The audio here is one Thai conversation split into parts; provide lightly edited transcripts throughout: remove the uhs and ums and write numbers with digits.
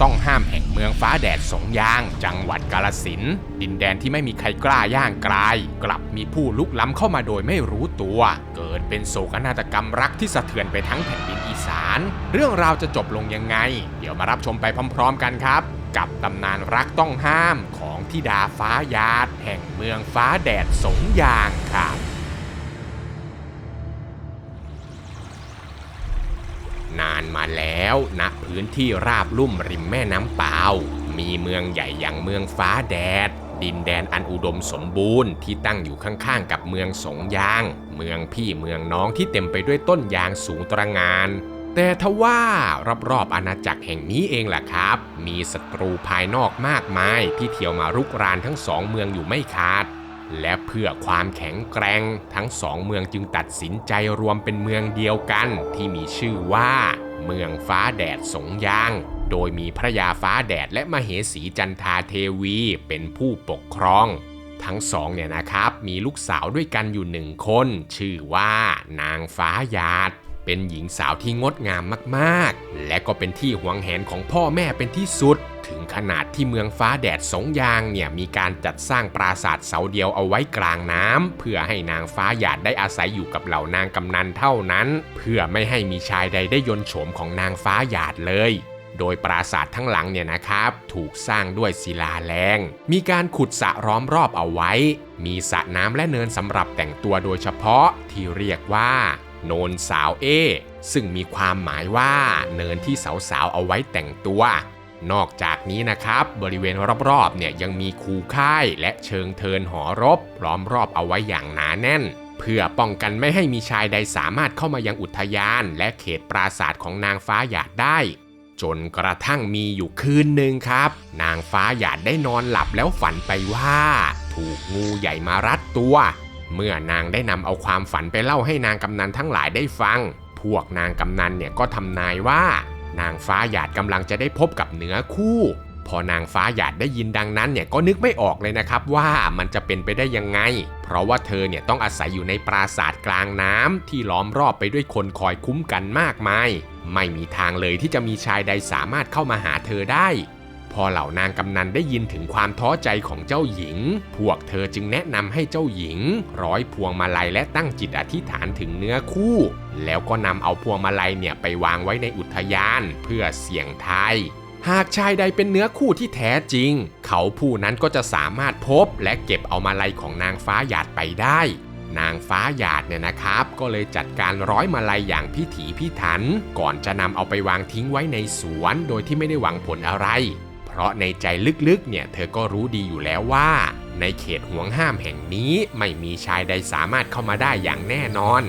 ต้องห้ามแห่งเมืองฟ้าแดดสงยางจังหวัดกาฬสินธุ์ดินแดนที่ไม่มีใครกล้าย่างกรายกลับมีผู้ลุกล้ำเข้ามาโดยไม่รู้ตัวเกิดเป็นโศกนาฏกรรมรักที่สะเทือนไปทั้งแผ่นดินอีสานเรื่องราวจะจบลงยังไงเดี๋ยวมารับชมไปพร้อมๆกันครับกับตำนานรักต้องห้ามของธิดาฟ้าหยาดแห่งเมืองฟ้าแดดสงยางครับนานมาแล้วณพื้นที่ราบลุ่มริมแม่น้ำเปามีเมืองใหญ่อย่างเมืองฟ้าแดดดินแดนอันอุดมสมบูรณ์ที่ตั้งอยู่ข้างๆกับเมืองสงยางเมืองพี่เมืองน้องที่เต็มไปด้วยต้นยางสูงตระหง่านแต่ทว่ารอบๆอาณาจักรแห่งนี้เองแหละครับมีศัตรูภายนอกมากมายที่เที่ยวมารุกรานทั้งสองเมืองอยู่ไม่ขาดและเพื่อความแข็งแกร่งทั้งสองเมืองจึงตัดสินใจรวมเป็นเมืองเดียวกันที่มีชื่อว่าเมืองฟ้าแดดสงยางโดยมีพระยาฟ้าแดดและมเหสีจันทาเทวีเป็นผู้ปกครองทั้งสองเนี่ยนะครับมีลูกสาวด้วยกันอยู่1 คนชื่อว่านางฟ้าหยาดเป็นหญิงสาวที่งดงามมากๆและก็เป็นที่หวงแหนของพ่อแม่เป็นที่สุดถึงขนาดที่เมืองฟ้าแดดสงยางเนี่ยมีการจัดสร้างปราสาทเสาเดียวเอาไว้กลางน้ำเพื่อให้นางฟ้าหยาดได้อาศัยอยู่กับเหล่านางกำนันเท่านั้นเพื่อไม่ให้มีชายใดได้ยนต์โฉมของนางฟ้าหยาดเลยโดยปราสาททั้งหลังเนี่ยนะครับถูกสร้างด้วยศิลาแรงมีการขุดสระล้อมรอบเอาไว้มีสระน้ำและเนินสำหรับแต่งตัวโดยเฉพาะที่เรียกว่าโนนสาวซึ่งมีความหมายว่าเนินที่สาวๆเอาไว้แต่งตัวนอกจากนี้นะครับบริเวณรอบๆเนี่ยยังมีคูค่ายและเชิงเทินหอรบล้อมรอบเอาไว้อย่างหนาแน่นเพื่อป้องกันไม่ให้มีชายใดสามารถเข้ามายังอุทยานและเขตปราสาทของนางฟ้าหยาดได้จนกระทั่งมีอยู่คืนหนึ่งครับนางฟ้าหยาดได้นอนหลับแล้วฝันไปว่าถูกงูใหญ่มารัดตัวเมื่อนางได้นำเอาความฝันไปเล่าให้นางกำนันทั้งหลายได้ฟังพวกนางกำนันเนี่ยก็ทำนายว่านางฟ้าหยาดกำลังจะได้พบกับเนื้อคู่พอนางฟ้าหยาดได้ยินดังนั้นเนี่ยก็นึกไม่ออกเลยนะครับว่ามันจะเป็นไปได้ยังไงเพราะว่าเธอเนี่ยต้องอาศัยอยู่ในปราสาทกลางน้ำที่ล้อมรอบไปด้วยคนคอยคุ้มกันมากมายไม่มีทางเลยที่จะมีชายใดสามารถเข้ามาหาเธอได้พอเหล่านางกำนันได้ยินถึงความท้อใจของเจ้าหญิงพวกเธอจึงแนะนำให้เจ้าหญิงร้อยพวงมาลัยและตั้งจิตอธิษฐานถึงเนื้อคู่แล้วก็นำเอาพวงมาลัยเนี่ยไปวางไว้ในอุทยานเพื่อเสี่ยงทายหากชายใดเป็นเนื้อคู่ที่แท้จริงเขาผู้นั้นก็จะสามารถพบและเก็บเอามาลัยของนางฟ้าหยาดไปได้นางฟ้าหยาดเนี่ยนะครับก็เลยจัดการร้อยมาลัยอย่างพิถีพิถันก่อนจะนำเอาไปวางทิ้งไว้ในสวนโดยที่ไม่ได้หวังผลอะไรเพราะในใจลึกๆเนี่ยเธอก็รู้ดีอยู่แล้วว่าในเขตห่วงห้ามแห่งนี้ไม่มีชายใดสามารถเข้ามาได้อย่างแน่นอน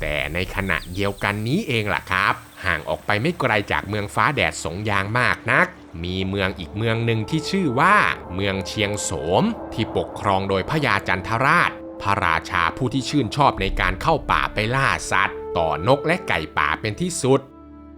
แต่ในขณะเดียวกันนี้เองล่ะครับห่างออกไปไม่ไกลจากเมืองฟ้าแดดสงยางมากนักมีเมืองอีกเมืองหนึ่งที่ชื่อว่าเมืองเชียงโสมที่ปกครองโดยพญาจันทราชพระราชาผู้ที่ชื่นชอบในการเข้าป่าไปล่าสัตว์ต่อนกและไก่ป่าเป็นที่สุด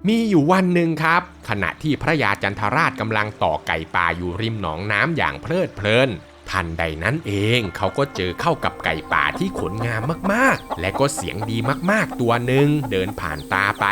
มีอยู่วันหนึ่งครับขณะที่พระยาจันทราชกำลังต่อไก่ป่าอยู่ริมหนองน้ำอย่างเพลิดเพลินทันใดนั้นเองเขาก็เจอเข้ากับไก่ป่าที่ขนงามมากๆและก็เสียงดีมากๆตัวหนึ่งเดินผ่านตาไป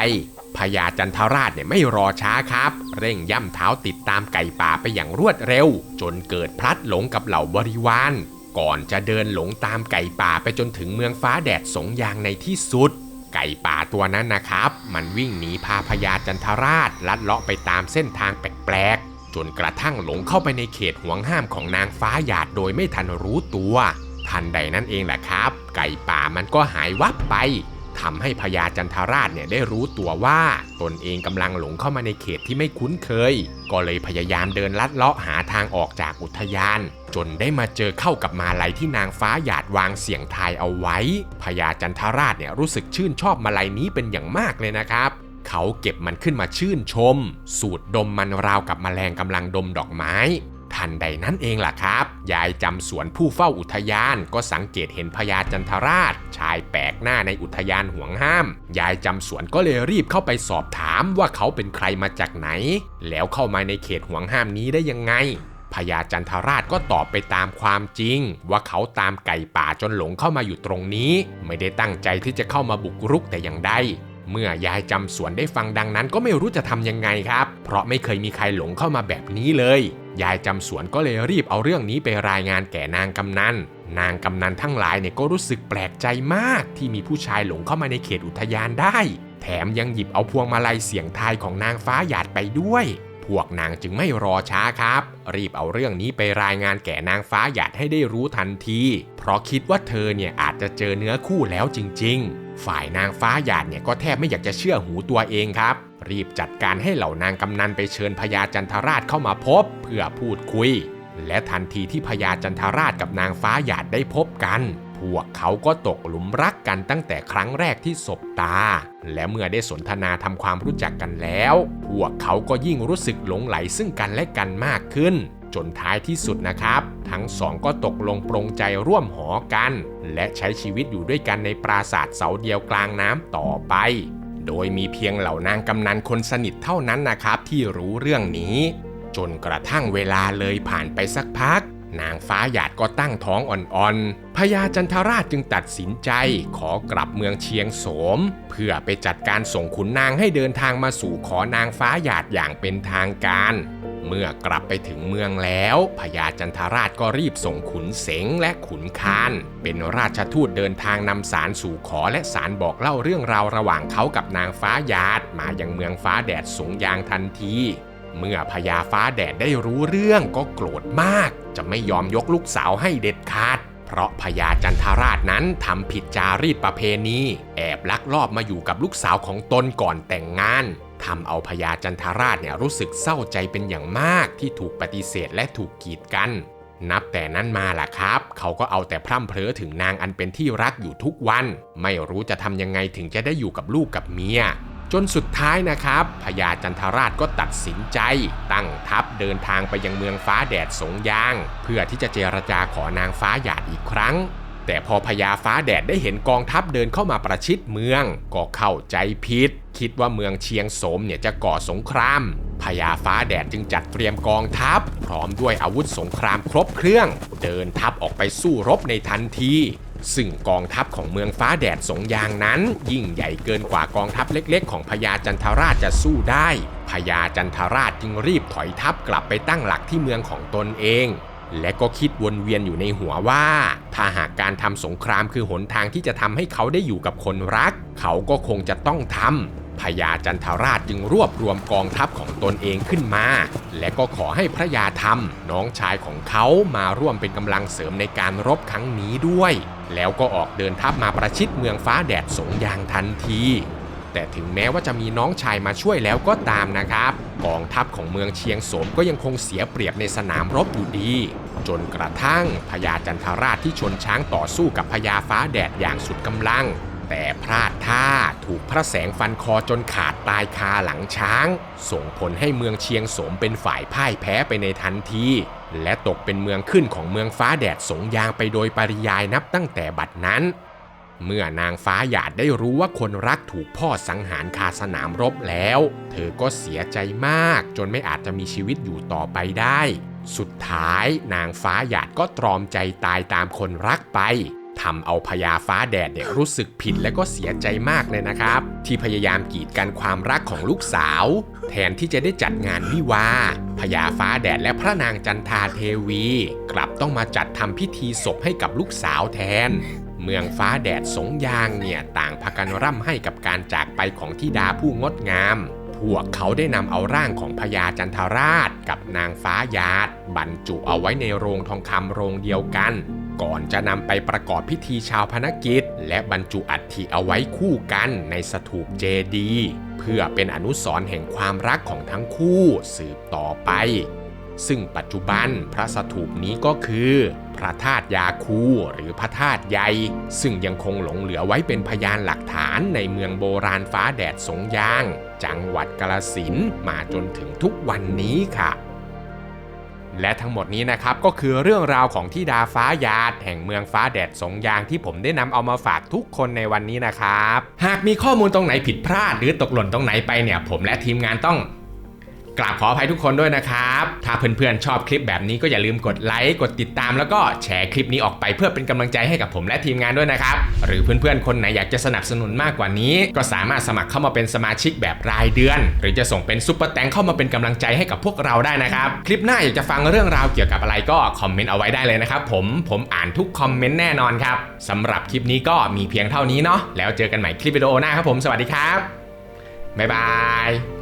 พญาจันทราชเนี่ยไม่รอช้าครับเร่งย่ำเท้าติดตามไก่ป่าไปอย่างรวดเร็วจนเกิดพลัดหลงกับเหล่าบริวารก่อนจะเดินหลงตามไก่ป่าไปจนถึงเมืองฟ้าแดดสงยางในที่สุดไก่ป่าตัวนั้นนะครับมันวิ่งหนีพาพญาจันทราชลัดเลาะไปตามเส้นทางแปลกๆจนกระทั่งหลงเข้าไปในเขตห่วงห้ามของนางฟ้าหยาดโดยไม่ทันรู้ตัวทันใดนั้นเองแหละครับไก่ป่ามันก็หายวับไปทำให้พญาจันทราชเนี่ยได้รู้ตัวว่าตนเองกำลังหลงเข้ามาในเขตที่ไม่คุ้นเคยก็เลยพยายามเดินลัดเลาะหาทางออกจากอุทยานจนได้มาเจอเข้ากับมาลัยที่นางฟ้าหยาดวางเสี่ยงทายเอาไว้พญาจันทราชเนี่ยรู้สึกชื่นชอบมาลัยนี้เป็นอย่างมากเลยนะครับเขาเก็บมันขึ้นมาชื่นชมสูดดมมันราวกับแมลงกำลังดมดอกไม้ทันใดนั้นเองล่ะครับยายจำสวนผู้เฝ้าอุทยานก็สังเกตเห็นพญาจันทราชชายแปลกหน้าในอุทยานห่วงห้ามยายจำสวนก็เลยรีบเข้าไปสอบถามว่าเขาเป็นใครมาจากไหนแล้วเข้ามาในเขตห่วงห้ามนี้ได้ยังไงพญาจันทราชก็ตอบไปตามความจริงว่าเขาตามไก่ป่าจนหลงเข้ามาอยู่ตรงนี้ไม่ได้ตั้งใจที่จะเข้ามาบุกรุกแต่อย่างใด เมื่อยายจำสวนได้ฟังดังนั้นก็ไม่รู้จะทำยังไงครับเพราะไม่เคยมีใครหลงเข้ามาแบบนี้เลยยายจำสวนก็เลยรีบเอาเรื่องนี้ไปรายงานแก่นางกำนันนางกำนันทั้งหลายเนี่ยก็รู้สึกแปลกใจมากที่มีผู้ชายหลงเข้ามาในเขตอุทยานได้แถมยังหยิบเอาพวงมาลัยเสียงทายของนางฟ้าหยาดไปด้วยพวกนางจึงไม่รอช้าครับรีบเอาเรื่องนี้ไปรายงานแก่นางฟ้าหยาดให้ได้รู้ทันทีเพราะคิดว่าเธอเนี่ยอาจจะเจอเนื้อคู่แล้วจริงๆฝ่ายนางฟ้าหยาดเนี่ยก็แทบไม่อยากจะเชื่อหูตัวเองครับรีบจัดการให้เหล่านางกำนันไปเชิญพญาจันทราชเข้ามาพบเพื่อพูดคุยและทันทีที่พญาจันทราชกับนางฟ้าหยาดได้พบกันพวกเขาก็ตกหลุมรักกันตั้งแต่ครั้งแรกที่สบตาและเมื่อได้สนทนาทำความรู้จักกันแล้วพวกเขาก็ยิ่งรู้สึกหลงไหลซึ่งกันและกันมากขึ้นจนท้ายที่สุดนะครับทั้งสองก็ตกลงปรงใจร่วมหอกันและใช้ชีวิตอยู่ด้วยกันในปราสาทเสาเดียวกลางน้ำต่อไปโดยมีเพียงเหล่านางกำนันคนสนิทเท่านั้นนะครับที่รู้เรื่องนี้จนกระทั่งเวลาเลยผ่านไปสักพักนางฟ้าหยาดก็ตั้งท้องอ่อนๆพญาจันทราชจึงตัดสินใจขอกลับเมืองเชียงโสมเพื่อไปจัดการส่งขุนนางให้เดินทางมาสู่ขอนางฟ้าหยาดอย่างเป็นทางการเมื่อกลับไปถึงเมืองแล้วพญาจันทราชก็รีบส่งขุนเสงและขุนคานเป็นราชทูตเดินทางนำสารสู่ขอและสารบอกเล่าเรื่องราวระหว่างเขากับนางฟ้าหยาดมายังเมืองฟ้าแดดสงยางทันทีเมื่อพญาฟ้าแดดได้รู้เรื่องก็โกรธมากจะไม่ยอมยกลูกสาวให้เด็ดขาดเพราะพญาจันทราชนั้นทำผิดจารีตประเพณีแอบลักลอบมาอยู่กับลูกสาวของตนก่อนแต่งงานทำเอาพญาจันทราชเนี่ยรู้สึกเศร้าใจเป็นอย่างมากที่ถูกปฏิเสธและถูกกีดกันนับแต่นั้นมาล่ะครับเขาก็เอาแต่พร่ำเพ้อถึงนางอันเป็นที่รักอยู่ทุกวันไม่รู้จะทำยังไงถึงจะได้อยู่กับลูกกับเมียจนสุดท้ายนะครับพญาจันทราชก็ตัดสินใจตั้งทัพเดินทางไปยังเมืองฟ้าแดดสงยางเพื่อที่จะเจรจาขอนางฟ้าหยาดอีกครั้งแต่พอพญาฟ้าแดดได้เห็นกองทัพเดินเข้ามาประชิดเมืองก็เข้าใจผิดคิดว่าเมืองเชียงโสมเนี่ยจะก่อสงครามพญาฟ้าแดดจึงจัดเตรียมกองทัพพร้อมด้วยอาวุธสงครามครบเครื่องเดินทัพออกไปสู้รบในทันทีซึ่งกองทัพของเมืองฟ้าแดดสงยางนั้นยิ่งใหญ่เกินกว่ากองทัพเล็กๆของพญาจันทราชจะสู้ได้พญาจันทราชจึงรีบถอยทัพกลับไปตั้งหลักที่เมืองของตนเองและก็คิดวนเวียนอยู่ในหัวว่าถ้าหากการทำสงครามคือหนทางที่จะทำให้เขาได้อยู่กับคนรักเขาก็คงจะต้องทำพญาจันทราชจึงรวบรวมกองทัพของตนเองขึ้นมาและก็ขอให้พระยาธรรมน้องชายของเขามาร่วมเป็นกำลังเสริมในการรบครั้งนี้ด้วยแล้วก็ออกเดินทัพมาประชิดเมืองฟ้าแดดสงยางทันทีแต่ถึงแม้ว่าจะมีน้องชายมาช่วยแล้วก็ตามนะครับกองทัพของเมืองเชียงโสมก็ยังคงเสียเปรียบในสนามรบอยู่ดีจนกระทั่งพญาจันทราชที่ชนช้างต่อสู้กับพญาฟ้าแดดอย่างสุดกำลังแต่พลาดท่าถูกพระแสงฟันคอจนขาดตายคาหลังช้างส่งผลให้เมืองเชียงโสมเป็นฝ่ายพ่ายแพ้ไปในทันทีและตกเป็นเมืองขึ้นของเมืองฟ้าแดดสงยางไปโดยปริยายนับตั้งแต่บัดนั้นเมื่อนางฟ้าหยาดได้รู้ว่าคนรักถูกพ่อสังหารคาสนามรบแล้วเธอก็เสียใจมากจนไม่อาจจะมีชีวิตอยู่ต่อไปได้สุดท้ายนางฟ้าหยาดก็ตรอมใจตายตามคนรักไปทำเอาพญาฟ้าแดดเนี่ยรู้สึกผิดและก็เสียใจมากเลยนะครับที่พยายามกีดกันความรักของลูกสาวแทนที่จะได้จัดงานวิวาห์พญาฟ้าแดดและพระนางจันทาเทวีกลับต้องมาจัดทำพิธีศพให้กับลูกสาวแทนเมืองฟ้าแดดสงยางเนี่ยต่างพากันร่ำให้กับการจากไปของธิดาผู้งดงามพวกเขาได้นำเอาร่างของพญาจันทราชกับนางฟ้าหยาดบรรจุเอาไว้ในโรงทองคำโรงเดียวกันก่อนจะนำไปประกอบพิธีชาปนกิจและบรรจุอัฐิเอาไว้คู่กันในสถูปเจดีย์เพื่อเป็นอนุสรณ์แห่งความรักของทั้งคู่สืบต่อไปซึ่งปัจจุบันพระสถูปนี้ก็คือพระธาตุยาคูหรือพระธาตุใหญ่ซึ่งยังคงหลงเหลือไว้เป็นพยานหลักฐานในเมืองโบราณฟ้าแดดสงยางจังหวัดกาฬสินธุ์มาจนถึงทุกวันนี้ค่ะและทั้งหมดนี้นะครับก็คือเรื่องราวของธิดาฟ้าหยาดแห่งเมืองฟ้าแดดสงยางที่ผมได้นำเอามาฝากทุกคนในวันนี้นะครับหากมีข้อมูลตรงไหนผิดพลาดหรือตกหล่นตรงไหนไปเนี่ยผมและทีมงานต้อง กราบขออภัยทุกคนด้วยนะครับถ้าเพื่อนๆชอบคลิปแบบนี้ก็อย่าลืมกดไลค์กดติดตามแล้วก็แชร์คลิปนี้ออกไปเพื่อเป็นกำลังใจให้กับผมและทีมงานด้วยนะครับหรือเพื่อนๆคนไหนอยากจะสนับสนุนมากกว่านี้ก็สามารถสมัครเข้ามาเป็นสมาชิกแบบรายเดือนหรือจะส่งเป็นซุปเปอร์แตงเข้ามาเป็นกำลังใจให้กับพวกเราได้นะครับคลิปหน้าอยากจะฟังเรื่องราวเกี่ยวกับอะไรก็คอมเมนต์เอาไว้ได้เลยนะครับผมอ่านทุกคอมเมนต์แน่นอนครับสำหรับคลิปนี้ก็มีเพียงเท่านี้เนาะแล้วเจอกันใหม่คลิปวิดีโอหน้าครับผมสวัสดีครับบ๊ายบาย